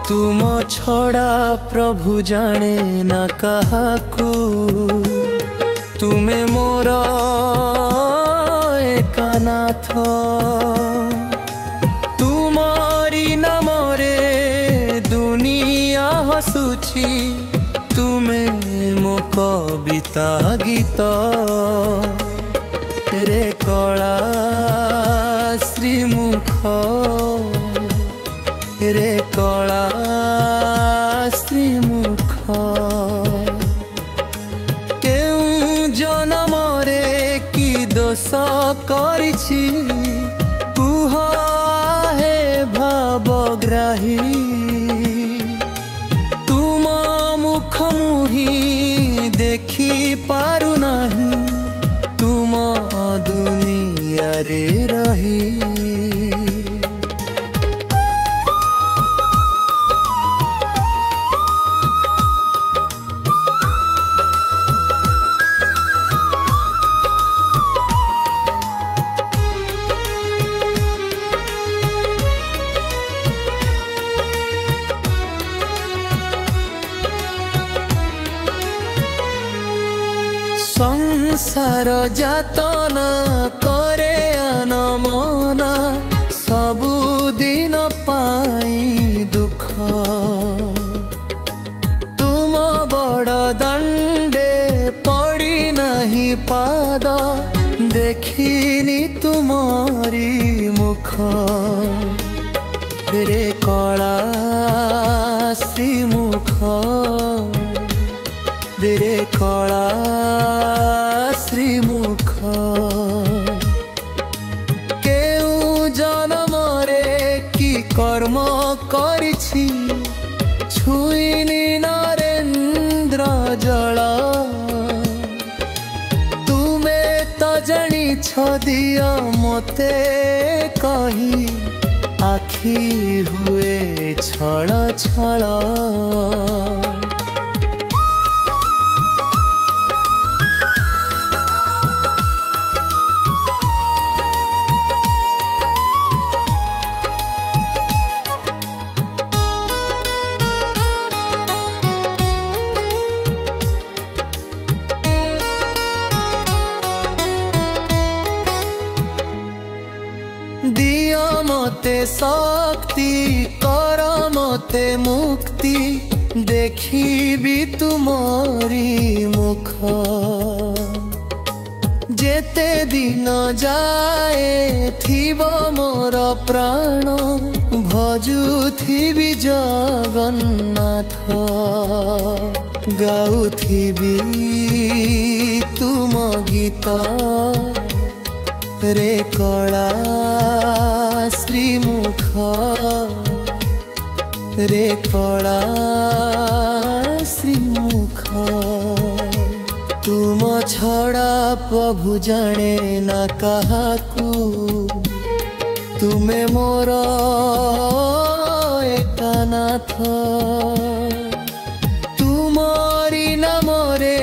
तुम छड़ा प्रभु जाने ना काहाकू तुमे मोर एकानाथ तुमारी नामरे दुनिया हसुची तुमे मो कविता गीत रे कला श्रीमुख रे कला श्रीमुख केउ जनम रे की दोष करिछि कुह हे भावग्राही तुम मुख मुही देखी पारु नाही तुम दुनिया रे रही संसार जातना करे अनमना सबुदिन पाई दुख तुम बड़ दंडे पड़ी नहीं पाद देखिनी तुम्हारी मुख रे कला श्रीमुख रे कला श्रीमुख केउ जनम रे की कर्म करिछि छुईनी नरेन्द्र जल तुमे तो जानी दिया मते कही आखि हुए छल छल दिया मते शक्ति कर मते मुक्ति देखी भी तुम्हारी मुख जेते दिन जाए थिब मोर प्राण भजुथिबी जगन्नाथ गाउथिबी तुम गीत रे कला श्रीमुख रे कला श्रीमुख तुम छड़ा प्रभु जाने ना काहाकू तुमे मोर एकानाथ तुमारी नामरे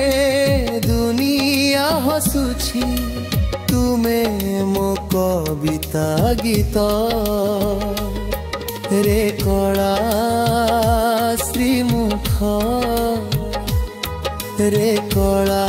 दुनिया हसुछि तुमे मो कविता गीत रे कला श्रीमुख रे कला।